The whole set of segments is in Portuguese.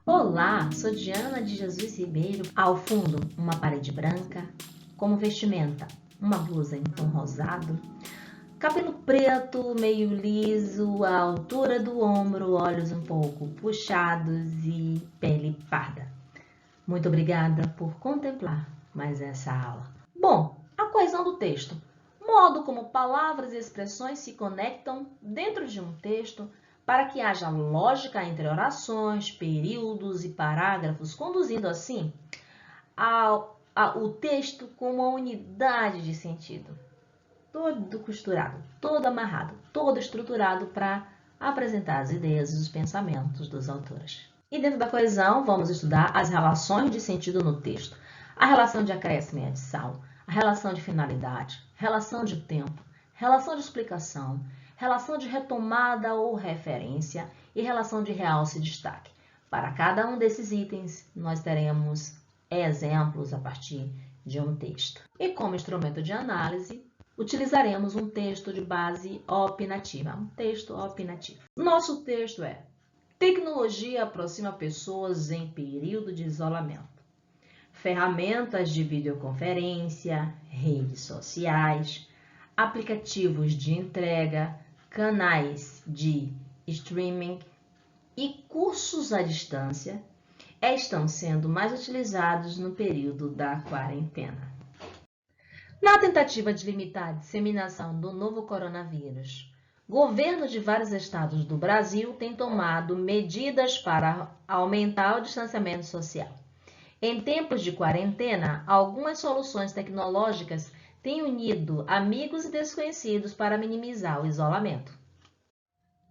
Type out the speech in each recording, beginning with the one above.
Olá, sou Diana de Jesus Ribeiro. Ao fundo, uma parede branca. Como vestimenta, uma blusa em tom rosado. Cabelo preto, meio liso, à altura do ombro, olhos um pouco puxados e pele parda. Muito obrigada por contemplar mais essa aula. Bom, a coesão do texto. Modo como palavras e expressões se conectam dentro de um texto para que haja lógica entre orações, períodos e parágrafos, conduzindo assim o texto com uma unidade de sentido. Todo costurado, todo amarrado, todo estruturado para apresentar as ideias e os pensamentos dos autores. E dentro da coesão, vamos estudar as relações de sentido no texto. A relação de acréscimo e adição, a relação de finalidade, relação de tempo, relação de explicação, relação de retomada ou referência e relação de realce e destaque. Para cada um desses itens, nós teremos exemplos a partir de um texto. E como instrumento de análise, utilizaremos um texto de base opinativa, um texto opinativo. Nosso texto é: tecnologia aproxima pessoas em período de isolamento. Ferramentas de videoconferência, redes sociais, aplicativos de entrega, canais de streaming e cursos à distância estão sendo mais utilizados no período da quarentena. Na tentativa de limitar a disseminação do novo coronavírus, governos de vários estados do Brasil têm tomado medidas para aumentar o distanciamento social. Em tempos de quarentena, algumas soluções tecnológicas têm unido amigos e desconhecidos para minimizar o isolamento.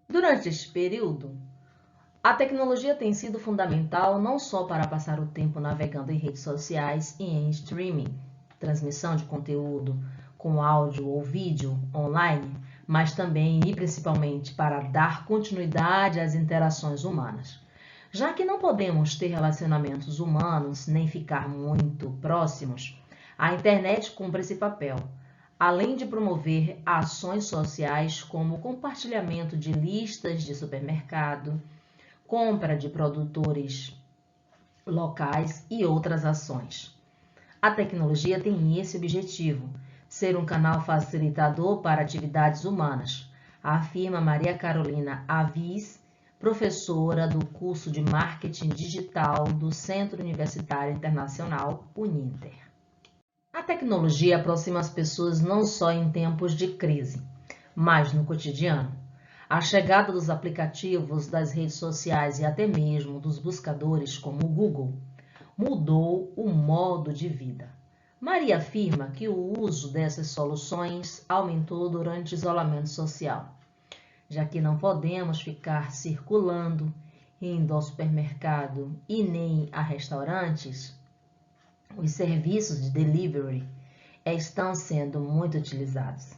Durante este período, a tecnologia tem sido fundamental não só para passar o tempo navegando em redes sociais e em streaming, transmissão de conteúdo com áudio ou vídeo online, mas também e principalmente para dar continuidade às interações humanas. Já que não podemos ter relacionamentos humanos nem ficar muito próximos, a internet cumpre esse papel, além de promover ações sociais como o compartilhamento de listas de supermercado, compra de produtores locais e outras ações. A tecnologia tem esse objetivo, ser um canal facilitador para atividades humanas, afirma Maria Carolina Avis, professora do curso de Marketing Digital do Centro Universitário Internacional Uninter. A tecnologia aproxima as pessoas não só em tempos de crise, mas no cotidiano. A chegada dos aplicativos, das redes sociais e até mesmo dos buscadores como o Google mudou o modo de vida. Maria afirma que o uso dessas soluções aumentou durante o isolamento social, já que não podemos ficar circulando, indo ao supermercado e nem a restaurantes. Os serviços de delivery estão sendo muito utilizados.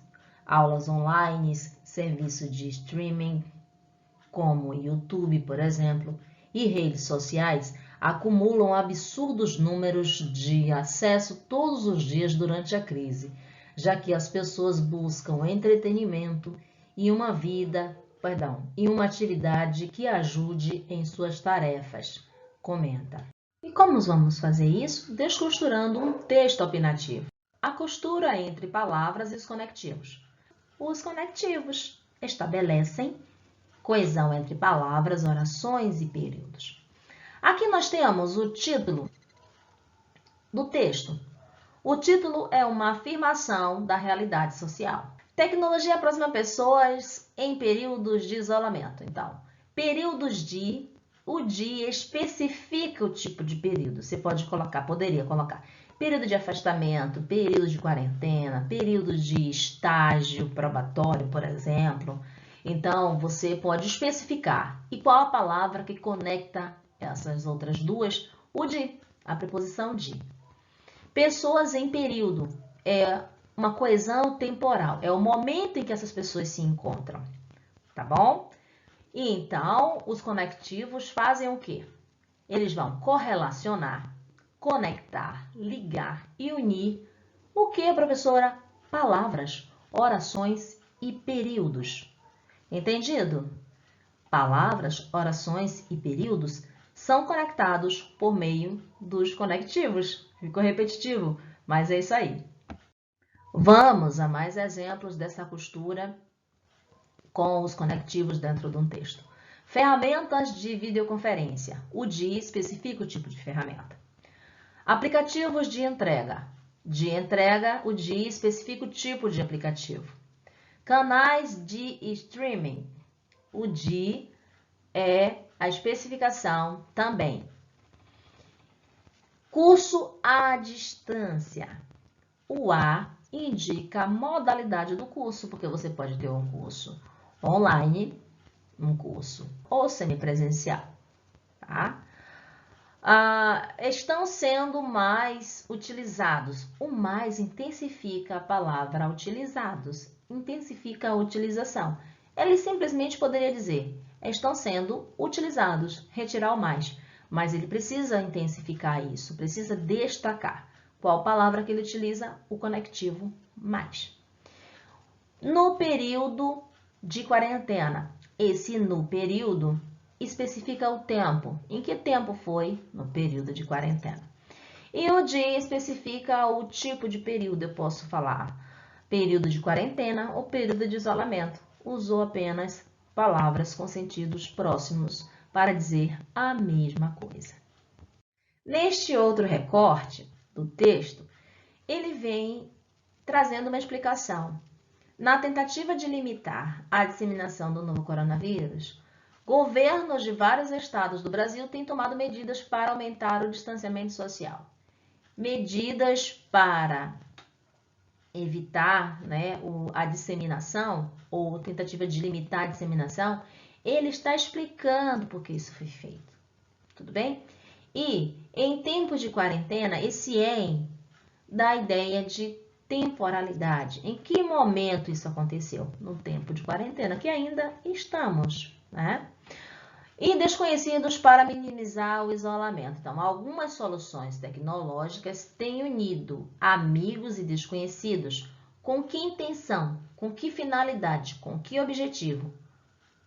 Aulas online, serviços de streaming, como YouTube, por exemplo, e redes sociais acumulam absurdos números de acesso todos os dias durante a crise, já que as pessoas buscam entretenimento e uma uma atividade que ajude em suas tarefas, comenta. E como vamos fazer isso? Descosturando um texto opinativo. A costura entre palavras e os conectivos. Os conectivos estabelecem coesão entre palavras, orações e períodos. Aqui nós temos o título do texto. O título é uma afirmação da realidade social. Tecnologia aproxima pessoas em períodos de isolamento. Então, o de especifica o tipo de período. Você poderia colocar período de afastamento, período de quarentena, período de estágio probatório, por exemplo. Então, você pode especificar. E qual a palavra que conecta essas outras duas? O de, a preposição de. Pessoas em período é uma coesão temporal, é o momento em que essas pessoas se encontram, tá bom? E então, os conectivos fazem o quê? Eles vão correlacionar, conectar, ligar e unir o que, professora? Palavras, orações e períodos. Entendido? Palavras, orações e períodos são conectados por meio dos conectivos. Ficou repetitivo, mas é isso aí. Vamos a mais exemplos dessa costura com os conectivos dentro de um texto. Ferramentas de videoconferência. O DI especifica o tipo de ferramenta. Aplicativos de entrega. De entrega, o DI especifica o tipo de aplicativo. Canais de streaming. O DI é a especificação também. Curso à distância. O A indica a modalidade do curso, porque você pode ter um curso online, um curso ou semipresencial, tá? Estão sendo mais utilizados. O mais intensifica a palavra utilizados, intensifica a utilização. Ele simplesmente poderia dizer, estão sendo utilizados, retirar o mais. Mas ele precisa intensificar isso, precisa destacar. Qual palavra que ele utiliza? O conectivo mais. No período de quarentena. Esse no período especifica o tempo. Em que tempo foi? No período de quarentena. E o de especifica o tipo de período. Eu posso falar período de quarentena ou período de isolamento. Usou apenas palavras com sentidos próximos para dizer a mesma coisa. Neste outro recorte do texto, ele vem trazendo uma explicação. Na tentativa de limitar a disseminação do novo coronavírus, governos de vários estados do Brasil têm tomado medidas para aumentar o distanciamento social. Medidas para evitar, né, a disseminação, ou tentativa de limitar a disseminação, ele está explicando por que isso foi feito. Tudo bem? E, em tempos de quarentena, esse em dá a ideia de temporalidade. Em que momento isso aconteceu? No tempo de quarentena, que ainda estamos, né? E desconhecidos para minimizar o isolamento. Então, algumas soluções tecnológicas têm unido amigos e desconhecidos. Com que intenção? Com que finalidade? Com que objetivo?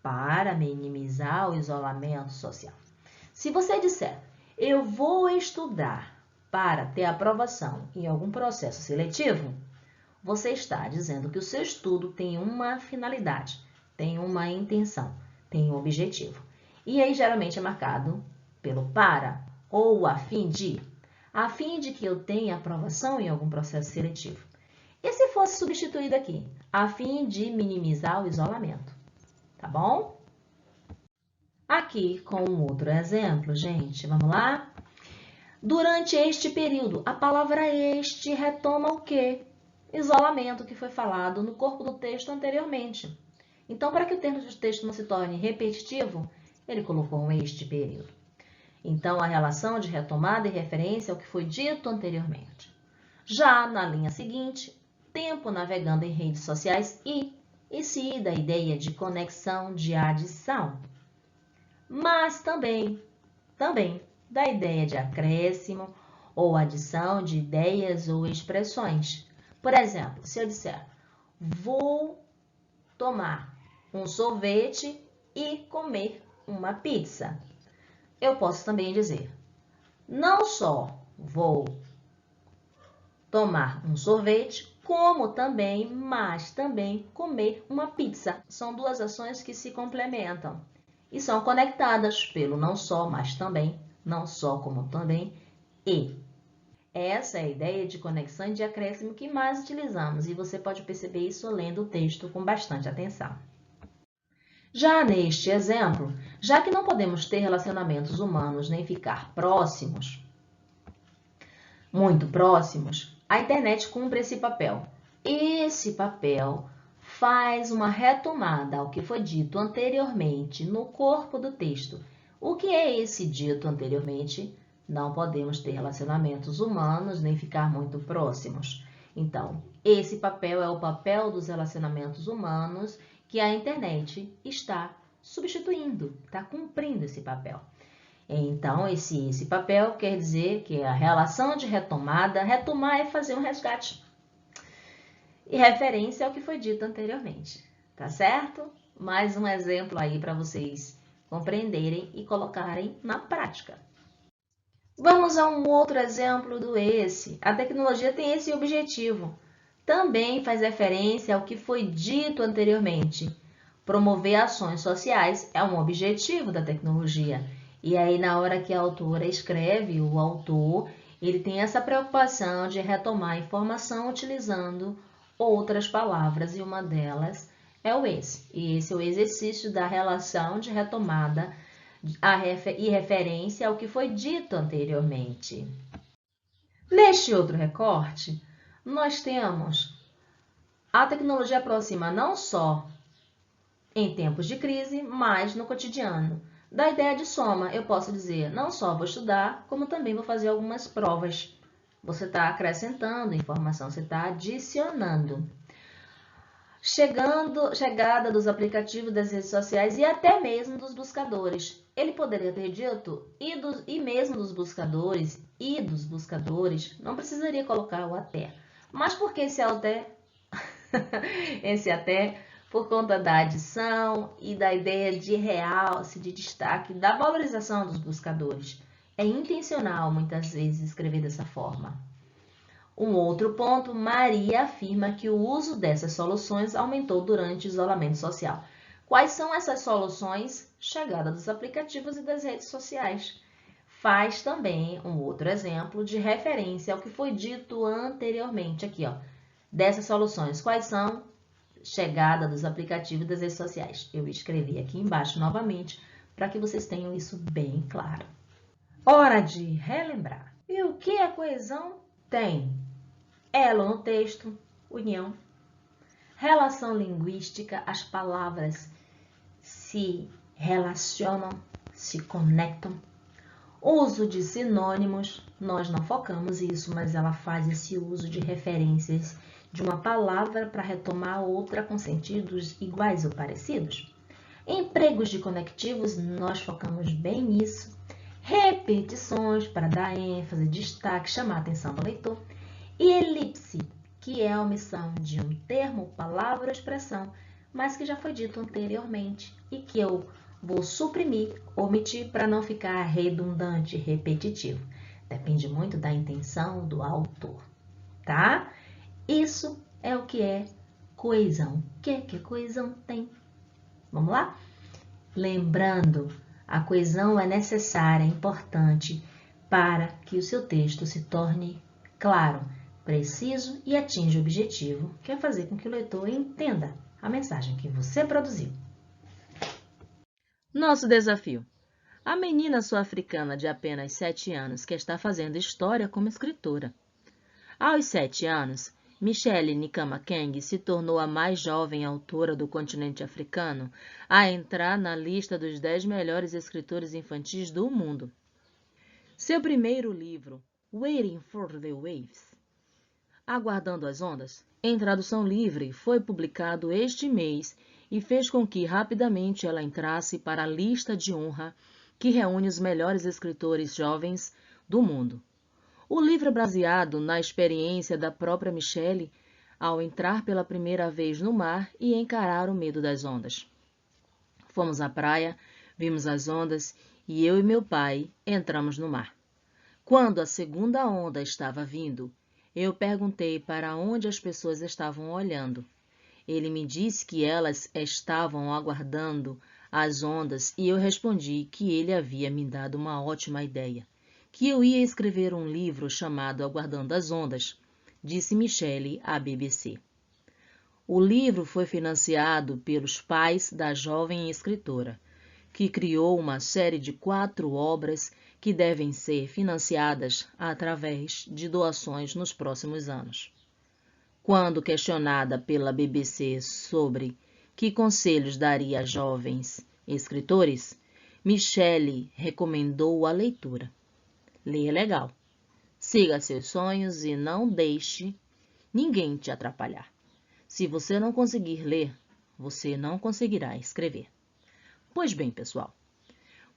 Para minimizar o isolamento social. Se você disser, eu vou estudar para ter aprovação em algum processo seletivo, você está dizendo que o seu estudo tem uma finalidade, tem uma intenção, tem um objetivo. E aí geralmente é marcado pelo para ou a fim de que eu tenha aprovação em algum processo seletivo. E se fosse substituído aqui? A fim de minimizar o isolamento, tá bom? Aqui com um outro exemplo, gente, vamos lá? Durante este período, a palavra este retoma o quê? Isolamento, que foi falado no corpo do texto anteriormente. Então, para que o texto não se torne repetitivo, ele colocou um este período. Então, a relação de retomada e referência ao que foi dito anteriormente. Já na linha seguinte, tempo navegando em redes sociais e se da ideia de conexão, de adição. Mas também da ideia de acréscimo ou adição de ideias ou expressões. Por exemplo, se eu disser, vou tomar um sorvete e comer uma pizza. Eu posso também dizer, não só vou tomar um sorvete, como também, mas também comer uma pizza. São duas ações que se complementam e são conectadas pelo não só, mas também, não só como também e. Essa é a ideia de conexão e de acréscimo que mais utilizamos e você pode perceber isso lendo o texto com bastante atenção. Já neste exemplo, já que não podemos ter relacionamentos humanos nem ficar próximos, muito próximos, a internet cumpre esse papel. Esse papel faz uma retomada ao que foi dito anteriormente no corpo do texto. O que é esse dito anteriormente? Não podemos ter relacionamentos humanos nem ficar muito próximos. Então, esse papel é o papel dos relacionamentos humanos que a internet está substituindo, está cumprindo esse papel. Então, esse papel quer dizer que a relação de retomada, retomar é fazer um resgate. E referência ao que foi dito anteriormente, tá certo? Mais um exemplo aí para vocês compreenderem e colocarem na prática. Vamos a um outro exemplo do esse. A tecnologia tem esse objetivo. Também faz referência ao que foi dito anteriormente. Promover ações sociais é um objetivo da tecnologia. E aí, na hora que a autora escreve, o autor, ele tem essa preocupação de retomar a informação utilizando outras palavras, e uma delas é o esse. E esse é o exercício da relação de retomada e referência ao que foi dito anteriormente. Neste outro recorte, nós temos a tecnologia aproxima não só em tempos de crise, mas no cotidiano. Da ideia de soma, eu posso dizer, não só vou estudar, como também vou fazer algumas provas. Você está acrescentando informação, você está adicionando. Chegada dos aplicativos das redes sociais e até mesmo dos buscadores. Ele poderia ter dito e mesmo dos buscadores, não precisaria colocar o até. Mas por que esse até? Esse até por conta da adição e da ideia de realce, de destaque, da valorização dos buscadores. É intencional, muitas vezes, escrever dessa forma. Um outro ponto, Maria afirma que o uso dessas soluções aumentou durante o isolamento social. Quais são essas soluções? Chegada dos aplicativos e das redes sociais. Faz também um outro exemplo de referência ao que foi dito anteriormente aqui, ó. Dessas soluções, quais são? Chegada dos aplicativos e das redes sociais. Eu escrevi aqui embaixo novamente para que vocês tenham isso bem claro. Hora de relembrar. E o que a coesão tem? Elo no texto, união. Relação linguística, as palavras se relacionam, se conectam. Uso de sinônimos, nós não focamos isso, mas ela faz esse uso de referências de uma palavra para retomar outra com sentidos iguais ou parecidos. Empregos de conectivos, nós focamos bem nisso. Repetições para dar ênfase, destaque, chamar a atenção do leitor. E elipse, que é a omissão de um termo, palavra ou expressão, mas que já foi dito anteriormente e que eu vou suprimir, omitir para não ficar redundante, repetitivo. Depende muito da intenção do autor, tá? Isso é o que é coesão. O que a coesão tem? Vamos lá? Lembrando, a coesão é necessária, é importante para que o seu texto se torne claro, preciso e atinja o objetivo, que é fazer com que o leitor entenda a mensagem que você produziu. Nosso desafio. A menina sul-africana de apenas 7 anos que está fazendo história como escritora. Aos 7 anos, Michelle Nkama-Keng se tornou a mais jovem autora do continente africano a entrar na lista dos 10 melhores escritores infantis do mundo. Seu primeiro livro, Waiting for the Waves, Aguardando as Ondas, em tradução livre, foi publicado este mês e fez com que rapidamente ela entrasse para a lista de honra que reúne os melhores escritores jovens do mundo. O livro é baseado na experiência da própria Michelle ao entrar pela primeira vez no mar e encarar o medo das ondas. Fomos à praia, vimos as ondas e eu e meu pai entramos no mar. Quando a segunda onda estava vindo, eu perguntei para onde as pessoas estavam olhando. Ele me disse que elas estavam aguardando as ondas e eu respondi que ele havia me dado uma ótima ideia, que eu ia escrever um livro chamado Aguardando as Ondas, disse Michelle à BBC. O livro foi financiado pelos pais da jovem escritora, que criou uma série de 4 obras que devem ser financiadas através de doações nos próximos anos. Quando questionada pela BBC sobre que conselhos daria a jovens escritores, Michelle recomendou a leitura. Leia legal. Siga seus sonhos e não deixe ninguém te atrapalhar. Se você não conseguir ler, você não conseguirá escrever. Pois bem, pessoal,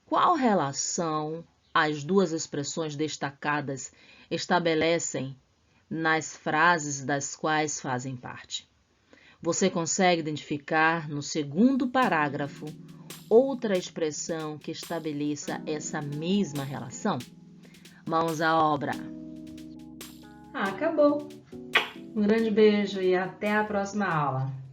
qual relação as duas expressões destacadas estabelecem nas frases das quais fazem parte? Você consegue identificar no segundo parágrafo outra expressão que estabeleça essa mesma relação? Mãos à obra! Acabou! Um grande beijo e até a próxima aula!